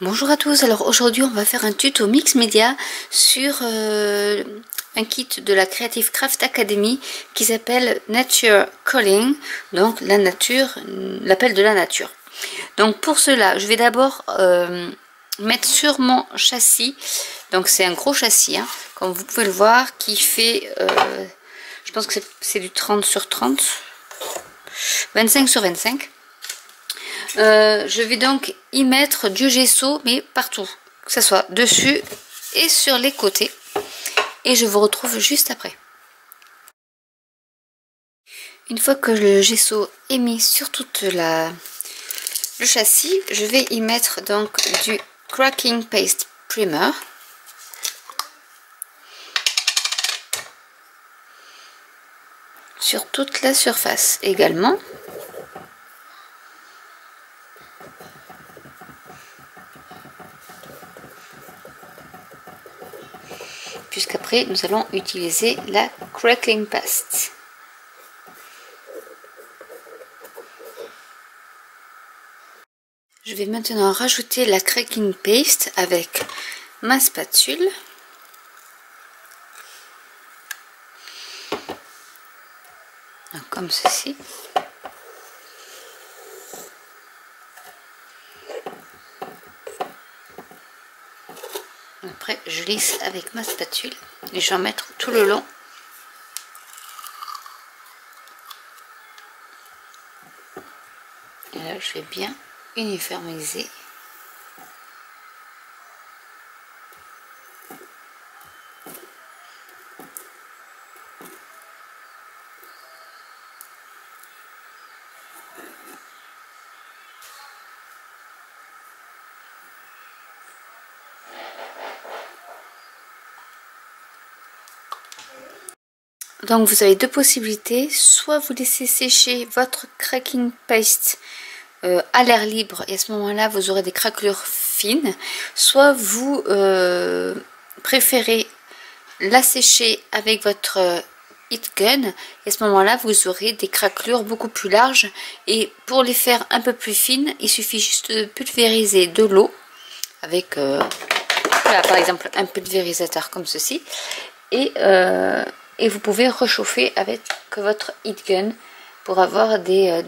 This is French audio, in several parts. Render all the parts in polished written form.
Bonjour à tous, alors aujourd'hui on va faire un tuto mix média sur un kit de la Creative Craft Academy qui s'appelle Nature Calling, donc la nature, l'appel de la nature. Donc pour cela je vais d'abord mettre sur mon châssis, donc c'est un gros châssis hein, comme vous pouvez le voir, qui fait, je pense que c'est du 30 sur 30, 25 sur 25. Je vais donc y mettre du gesso, mais partout, que ce soit dessus et sur les côtés. Et je vous retrouve juste après. Une fois que le gesso est mis sur toute le châssis, je vais y mettre donc du Cracking Paste Primer. Sur toute la surface également. Puisqu'après nous allons utiliser la Crackling Paste. Je vais maintenant rajouter la Cracking Paste avec ma spatule. Comme ceci. Après je lisse avec ma spatule et je vais en mettre tout le long. Et là je vais bien uniformiser. Donc vous avez deux possibilités, soit vous laissez sécher votre cracking paste à l'air libre et à ce moment là vous aurez des craquelures fines, soit vous préférez la sécher avec votre heat gun et à ce moment là vous aurez des craquelures beaucoup plus larges, et pour les faire un peu plus fines il suffit juste de pulvériser de l'eau avec voilà, par exemple un pulvérisateur comme ceci, et vous pouvez réchauffer avec votre heat gun pour avoir des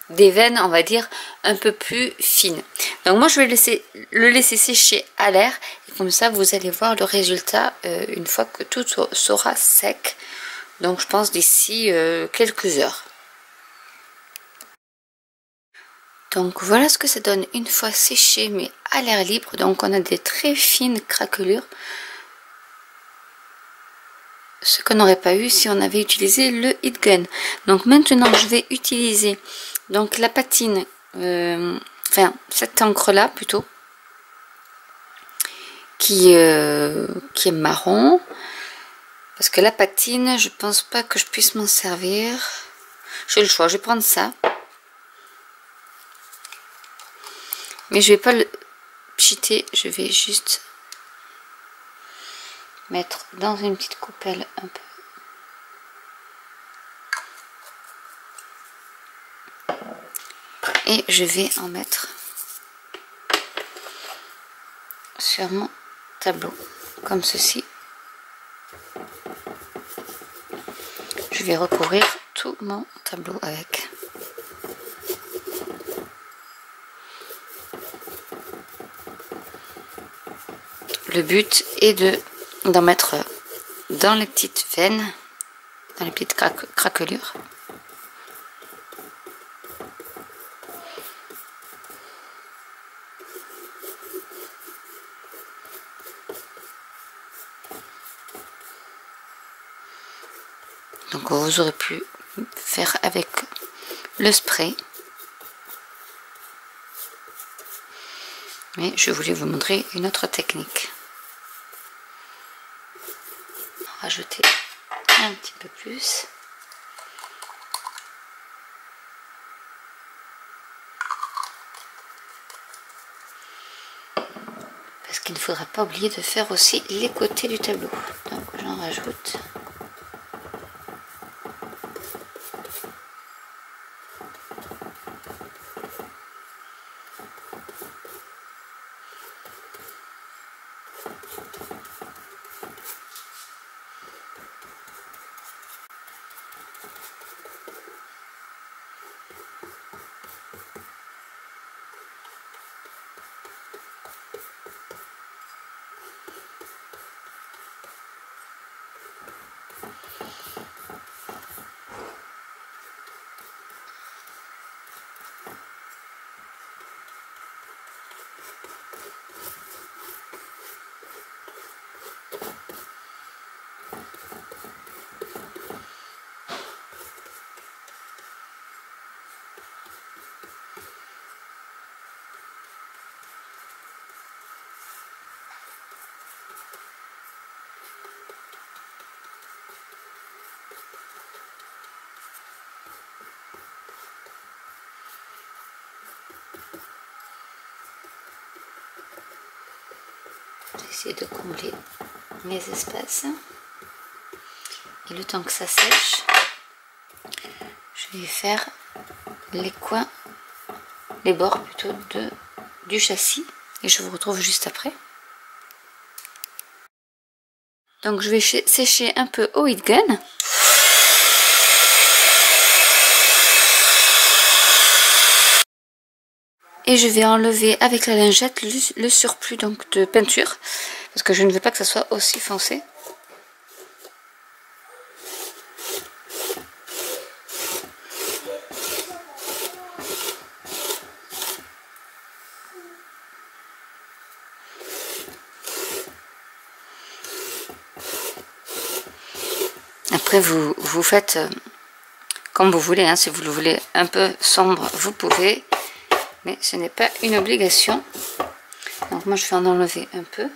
veines, on va dire, un peu plus fines. Donc moi je vais le laisser sécher à l'air, et comme ça vous allez voir le résultat une fois que tout sera sec. Donc je pense d'ici quelques heures. Donc voilà ce que ça donne une fois séché mais à l'air libre. Donc on a des très fines craquelures, ce qu'on n'aurait pas eu si on avait utilisé le heat gun. Donc maintenant je vais utiliser donc la patine, enfin cette encre là plutôt, qui est marron, parce que la patine je pense pas que je puisse m'en servir. J'ai le choix, je vais prendre ça, mais je vais pas le pchiter, je vais juste mettre dans une petite coupelle un peu, et je vais en mettre sur mon tableau comme ceci. Je vais recouvrir tout mon tableau avec. Le but est d'en mettre dans les petites veines, dans les petites craquelures. Donc vous aurez pu faire avec le spray, mais je voulais vous montrer une autre technique. Rajouter un petit peu plus. Parce qu'il ne faudra pas oublier de faire aussi les côtés du tableau. Donc j'en rajoute. J'essaie de combler mes espaces. Et le temps que ça sèche, je vais faire les coins, les bords plutôt du châssis. Et je vous retrouve juste après. Donc je vais sécher un peu au heat gun. Et je vais enlever avec la lingette le surplus donc de peinture. Parce que je ne veux pas que ça soit aussi foncé. Après vous faites comme vous voulez, hein. Si vous le voulez un peu sombre, vous pouvez. Mais ce n'est pas une obligation. Donc moi je vais en enlever un peu.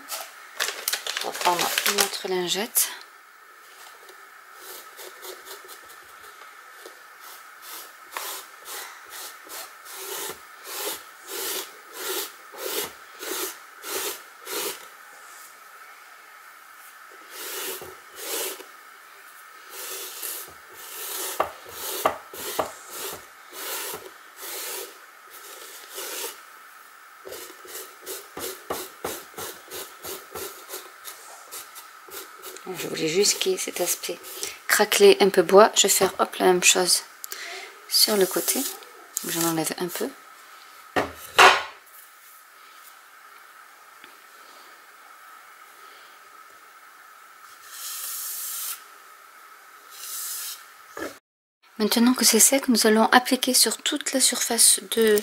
Je vais prendre une autre lingette. Je voulais juste qu'il y ait cet aspect craquelé, un peu bois. Je vais faire hop la même chose sur le côté. J'en enlève un peu. Maintenant que c'est sec, nous allons appliquer sur toute la surface de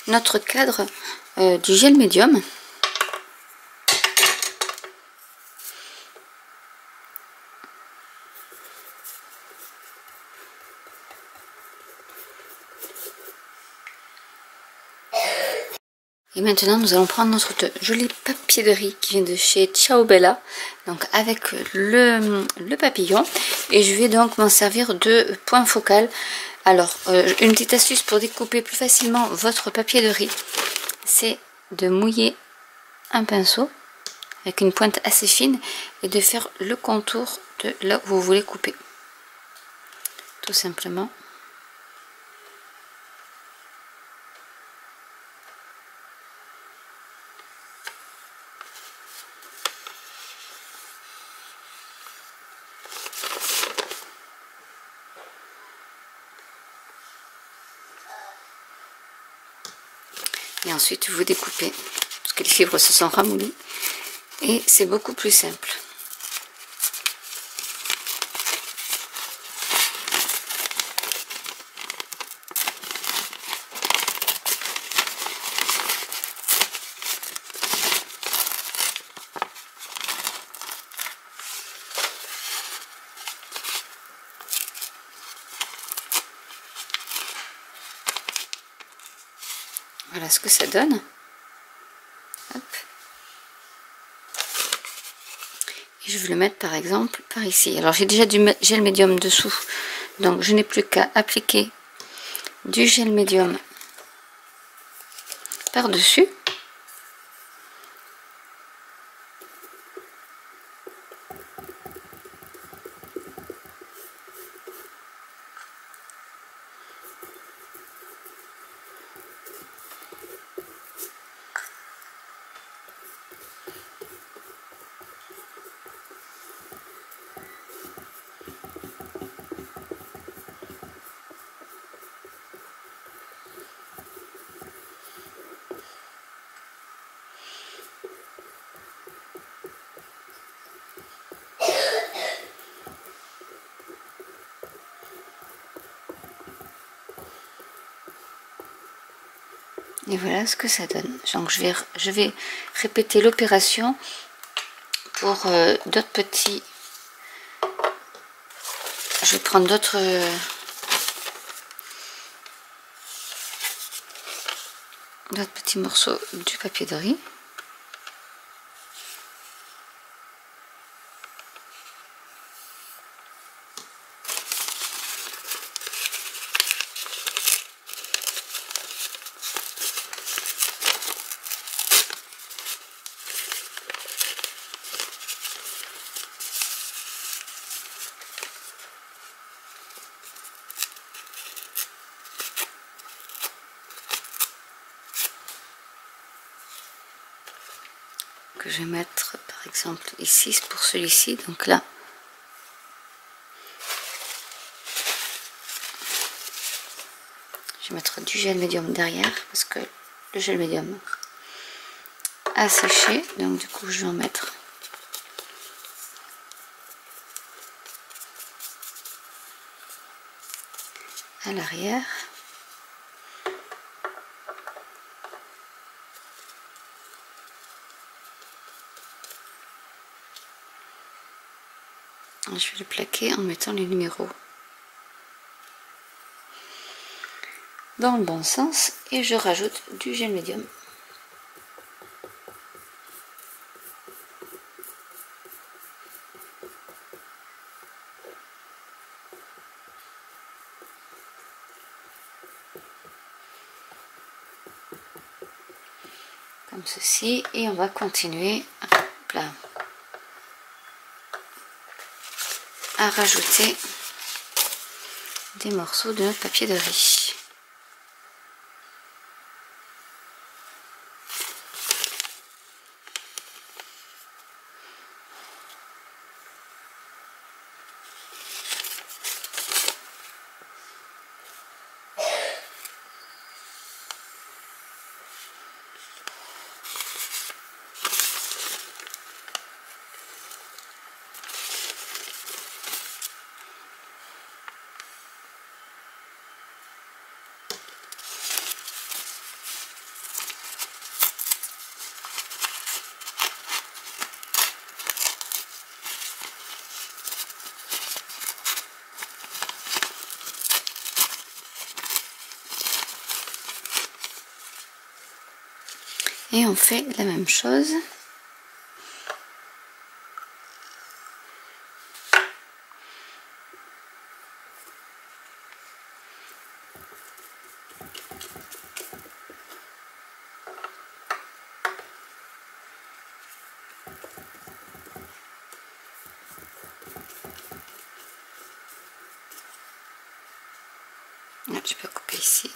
notre cadre du gel médium. Et maintenant, nous allons prendre notre joli papier de riz qui vient de chez Ciao Bella, donc avec le papillon. Et je vais donc m'en servir de point focal. Alors, une petite astuce pour découper plus facilement votre papier de riz, c'est de mouiller un pinceau avec une pointe assez fine et de faire le contour de là où vous voulez couper. Tout simplement. Et ensuite vous découpez, parce que les fibres se sont ramollies, et c'est beaucoup plus simple. Voilà ce que ça donne. Hop. Et je vais le mettre par exemple par ici. Alors j'ai déjà du gel médium dessous, donc je n'ai plus qu'à appliquer du gel médium par dessus. Et voilà ce que ça donne. Donc je vais répéter l'opération pour d'autres petits. Je vais prendre d'autres petits morceaux du papier de riz. Que je vais mettre par exemple ici pour celui-ci, donc là je vais mettre du gel médium derrière parce que le gel médium a séché, donc du coup je vais en mettre à l'arrière. Je vais le plaquer en mettant les numéros dans le bon sens et je rajoute du gel médium. Comme ceci, et on va continuer là, à rajouter des morceaux de notre papier de riz. Et on fait la même chose. Là, je peux couper ici.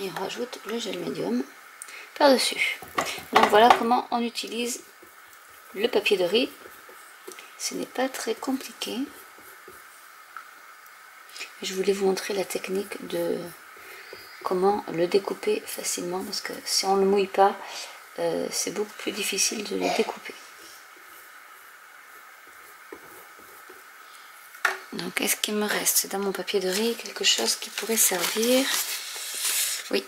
Et on rajoute le gel médium par-dessus. Donc voilà comment on utilise le papier de riz. Ce n'est pas très compliqué. Je voulais vous montrer la technique de comment le découper facilement, parce que si on ne le mouille pas, c'est beaucoup plus difficile de le découper. Donc est-ce qu'il me reste dans mon papier de riz quelque chose qui pourrait servir? Oui.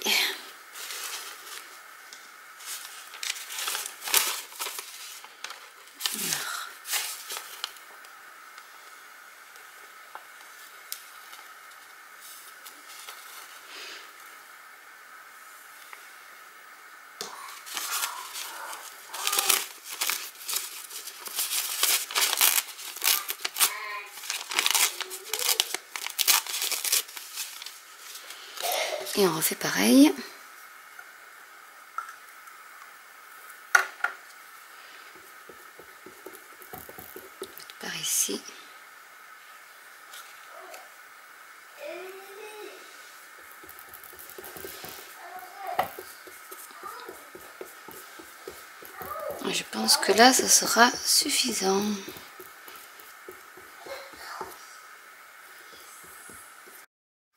Et on refait pareil. Par ici. Je pense que là, ça sera suffisant.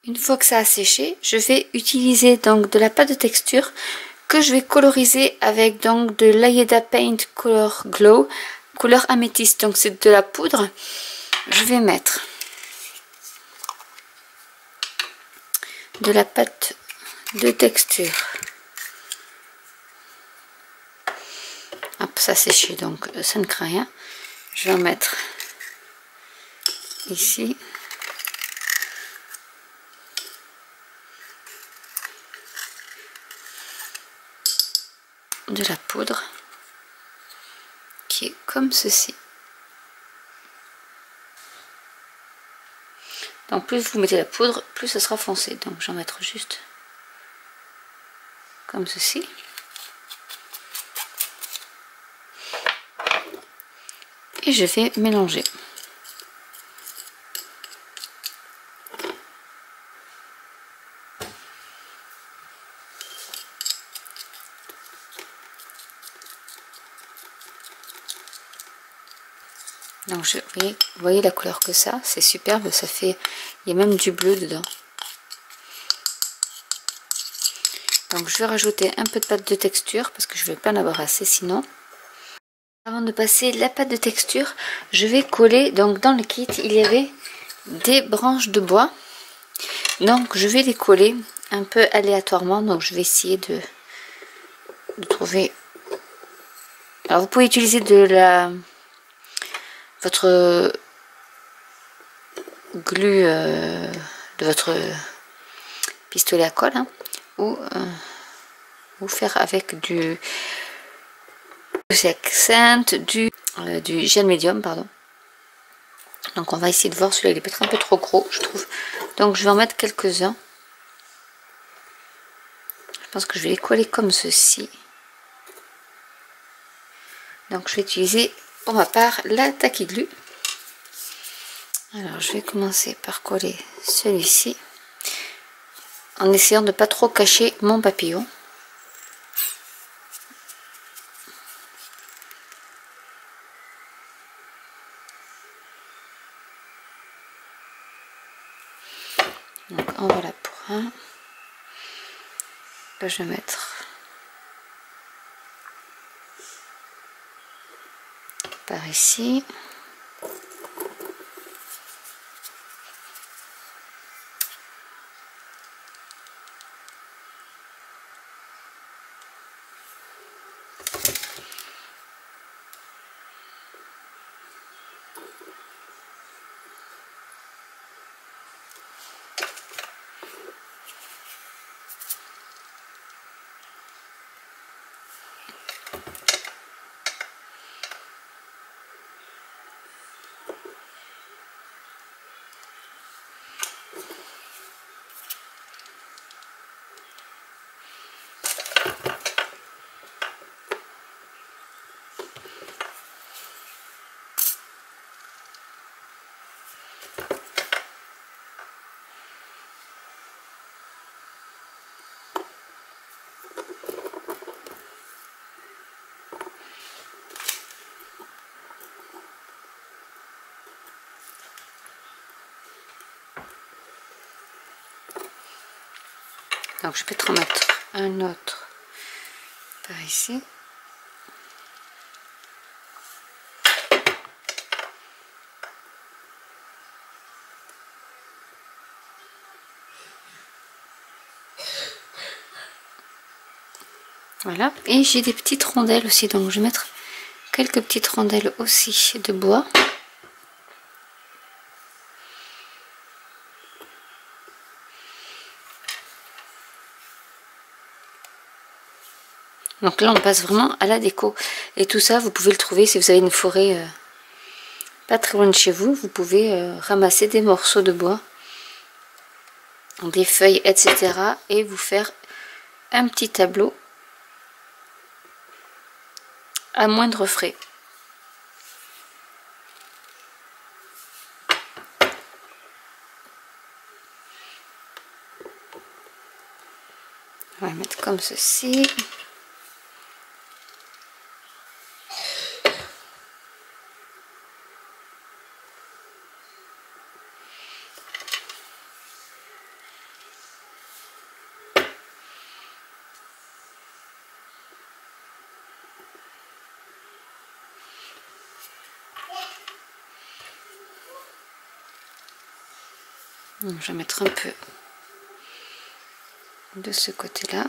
Une fois que ça a séché, je vais utiliser donc de la pâte de texture que je vais coloriser avec donc de l'Ayeda Paint Color Glow, couleur améthyste. Donc c'est de la poudre. Je vais mettre de la pâte de texture. Hop, ça séché, donc ça ne craint rien. Je vais en mettre ici. De la poudre qui est comme ceci. Donc plus vous mettez la poudre, plus ça sera foncé. Donc j'en mettre juste comme ceci. Et je vais mélanger. Donc vous voyez la couleur que ça, c'est superbe, ça fait, il y a même du bleu dedans. Donc je vais rajouter un peu de pâte de texture parce que je ne vais pas en avoir assez sinon. Avant de passer la pâte de texture, je vais coller, donc dans le kit il y avait des branches de bois. Donc je vais les coller un peu aléatoirement, donc je vais essayer de trouver. Alors vous pouvez utiliser votre glue de votre pistolet à colle, hein, ou faire avec du accent, du gel médium, pardon. Donc on va essayer de voir, celui-là il est peut-être un peu trop gros je trouve, donc je vais en mettre quelques-uns. Je pense que je vais les coller comme ceci. Donc je vais utiliser pour ma part la Tacky Glue. Alors je vais commencer par coller celui-ci en essayant de ne pas trop cacher mon papillon. Donc en voilà pour un. Là, je vais mettre par ici. Donc je vais peut-être en mettre un autre par ici. Voilà, et j'ai des petites rondelles aussi, donc je vais mettre quelques petites rondelles aussi de bois. Donc là on passe vraiment à la déco, et tout ça vous pouvez le trouver si vous avez une forêt pas très loin de chez vous. Vous pouvez ramasser des morceaux de bois, des feuilles, etc. et vous faire un petit tableau à moindre frais. On va mettre comme ceci. Donc, je vais mettre un peu de ce côté-là.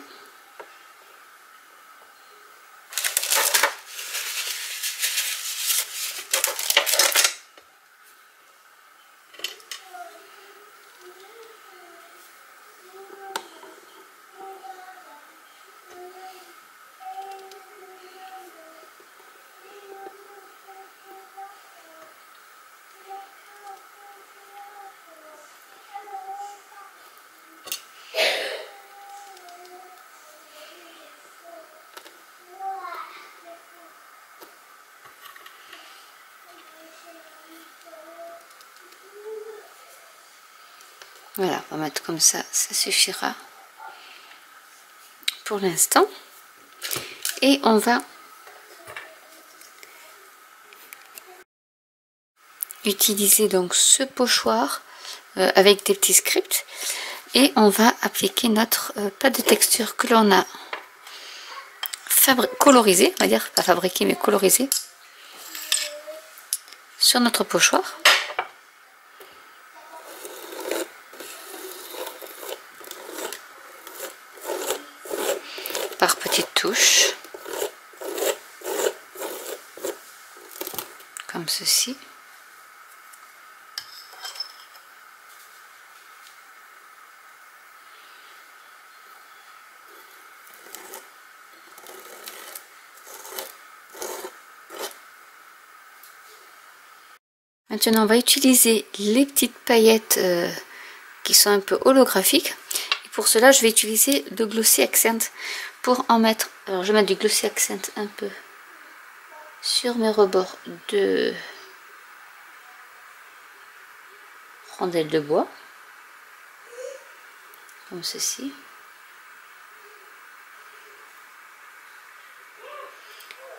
Voilà, on va mettre comme ça suffira pour l'instant. Et on va utiliser donc ce pochoir avec des petits scripts et on va appliquer notre pâte de texture que l'on a colorisé, on va dire pas fabriqué mais colorisé sur notre pochoir. Par petites touches, comme ceci. Maintenant, on va utiliser les petites paillettes qui sont un peu holographiques. Et pour cela, je vais utiliser de Glossy Accent pour en mettre. Alors, je vais mettre du Glossy Accent un peu sur mes rebords de rondelles de bois, comme ceci.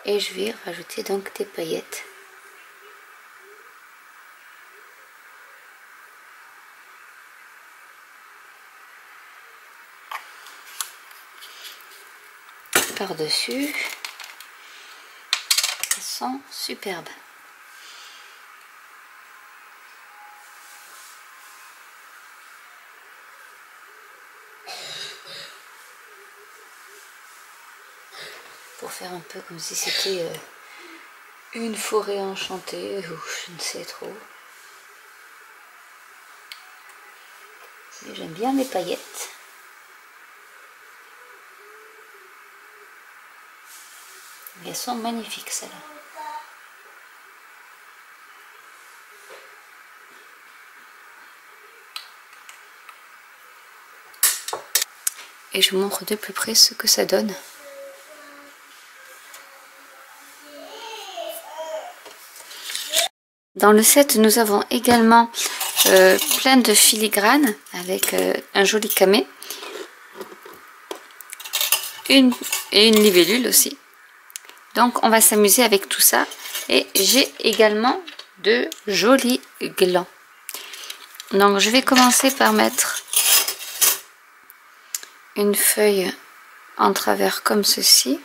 Et je vais rajouter donc des paillettes. Par-dessus, elles sont superbes. Pour faire un peu comme si c'était une forêt enchantée ou je ne sais trop. J'aime bien les paillettes. Elles sont magnifiques celles-là. Et je vous montre de plus près ce que ça donne. Dans le set, nous avons également plein de filigranes avec un joli camé. Et une libellule aussi. Donc on va s'amuser avec tout ça. Et j'ai également de jolis glands. Donc je vais commencer par mettre une feuille en travers comme ceci.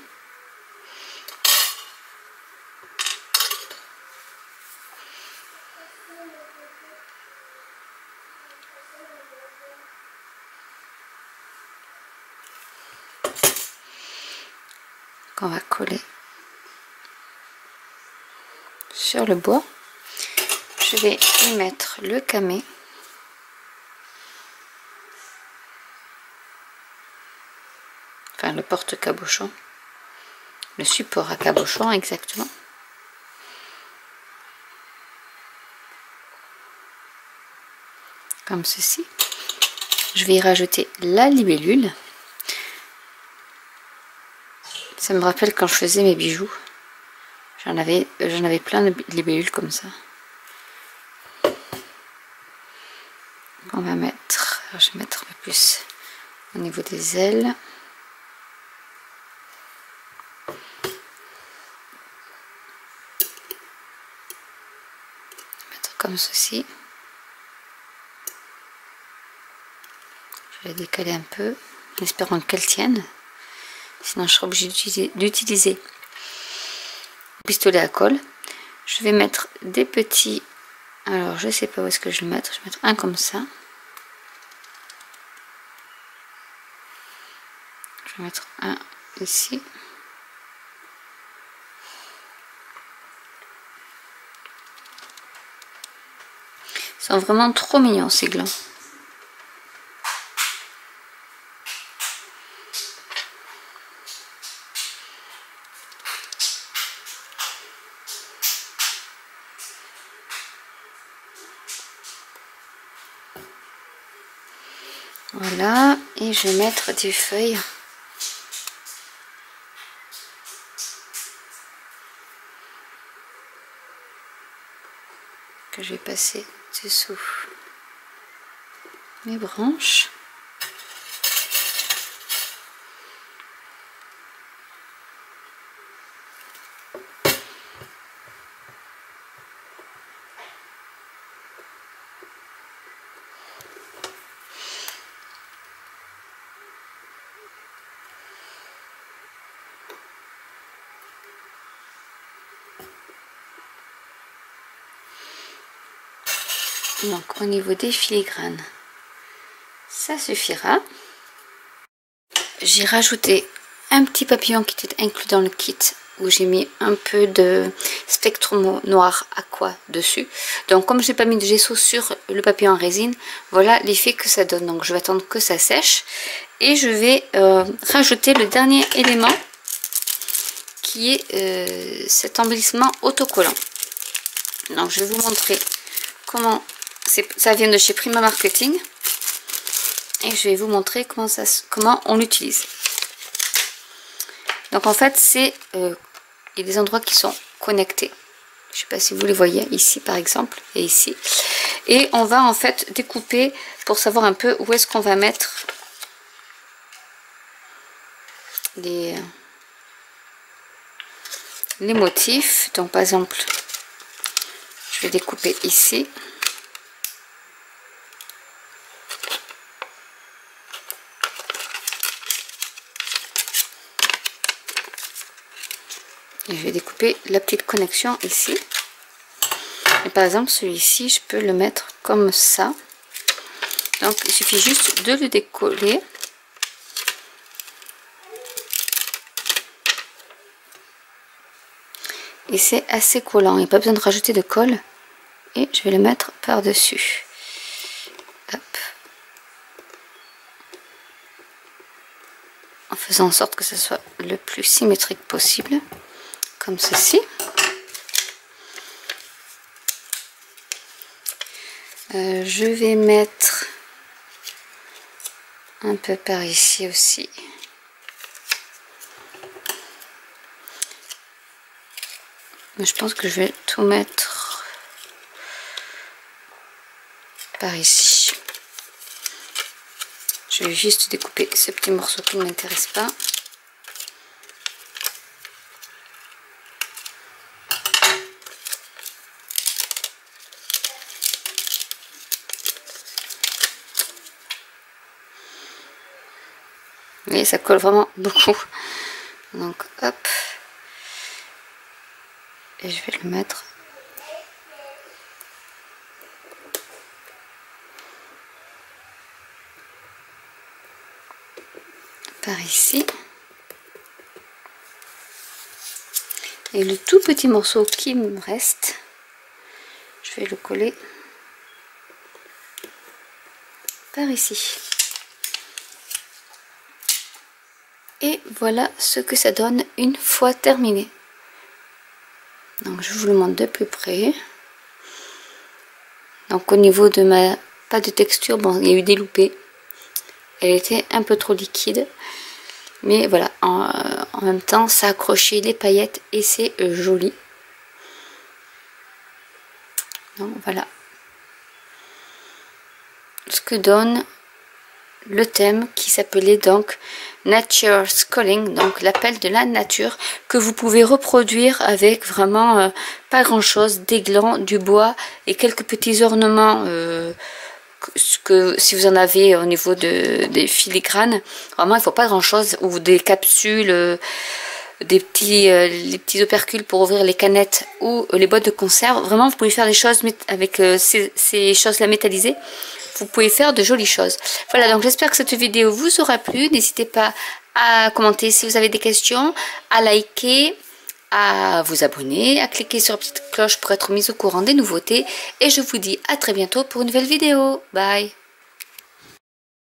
Qu'on va coller sur le bois. Je vais y mettre le camé. Enfin le porte-cabochon. Le support à cabochon exactement. Comme ceci. Je vais y rajouter la libellule. Ça me rappelle quand je faisais mes bijoux. J'en avais plein de libellules comme ça. On va mettre, alors je vais mettre un peu plus au niveau des ailes. Mettre comme ceci. Je vais décaler un peu, en espérant qu'elle tienne. Sinon je serai obligée d'utiliser un pistolet à colle. Je vais mettre des petits, alors je sais pas où est-ce que je vais le mettre. Je vais mettre un comme ça. Je vais mettre un ici. Ils sont vraiment trop mignons ces glands. Voilà, et je vais mettre des feuilles. Que je vais passer dessous mes branches. Donc au niveau des filigranes, ça suffira. J'ai rajouté un petit papillon qui était inclus dans le kit où j'ai mis un peu de spectrum noir aqua dessus. Donc comme je n'ai pas mis de gesso sur le papillon en résine, voilà l'effet que ça donne. Donc je vais attendre que ça sèche et je vais rajouter le dernier élément qui est cet embellissement autocollant. Donc je vais vous montrer comment ça vient de chez Prima Marketing et je vais vous montrer comment on l'utilise. Donc en fait c'est il y a des endroits qui sont connectés, je ne sais pas si vous les voyez ici par exemple et ici, et on va en fait découper pour savoir un peu où est-ce qu'on va mettre les motifs. Donc par exemple je vais découper ici. Et je vais découper la petite connexion ici. Et par exemple celui-ci je peux le mettre comme ça. Donc il suffit juste de le décoller. Et c'est assez collant, il n'y a pas besoin de rajouter de colle. Et je vais le mettre par dessus. Hop. En faisant en sorte que ce soit le plus symétrique possible. Comme ceci. Je vais mettre un peu par ici aussi. Mais je pense que je vais tout mettre par ici. Je vais juste découper ce petit morceau qui ne m'intéresse pas. Et ça colle vraiment beaucoup. Donc hop. Et je vais le mettre par ici. Et le tout petit morceau qui me reste, je vais le coller par ici. Et voilà ce que ça donne une fois terminé. Donc je vous le montre de plus près. Donc au niveau de ma pâte de texture, bon, il y a eu des loupés. Elle était un peu trop liquide. Mais voilà, en même temps, ça a accroché les paillettes et c'est joli. Donc voilà ce que donne le thème qui s'appelait donc Nature's Calling, donc l'appel de la nature, que vous pouvez reproduire avec vraiment pas grand chose, des glands, du bois et quelques petits ornements que si vous en avez au niveau des filigranes, vraiment il faut pas grand chose, ou des capsules, les petits opercules pour ouvrir les canettes ou les boîtes de conserve. Vraiment vous pouvez faire des choses avec ces choses là métallisées. Vous pouvez faire de jolies choses. Voilà, donc j'espère que cette vidéo vous aura plu. N'hésitez pas à commenter si vous avez des questions, à liker, à vous abonner, à cliquer sur la petite cloche pour être mis au courant des nouveautés. Et je vous dis à très bientôt pour une nouvelle vidéo. Bye!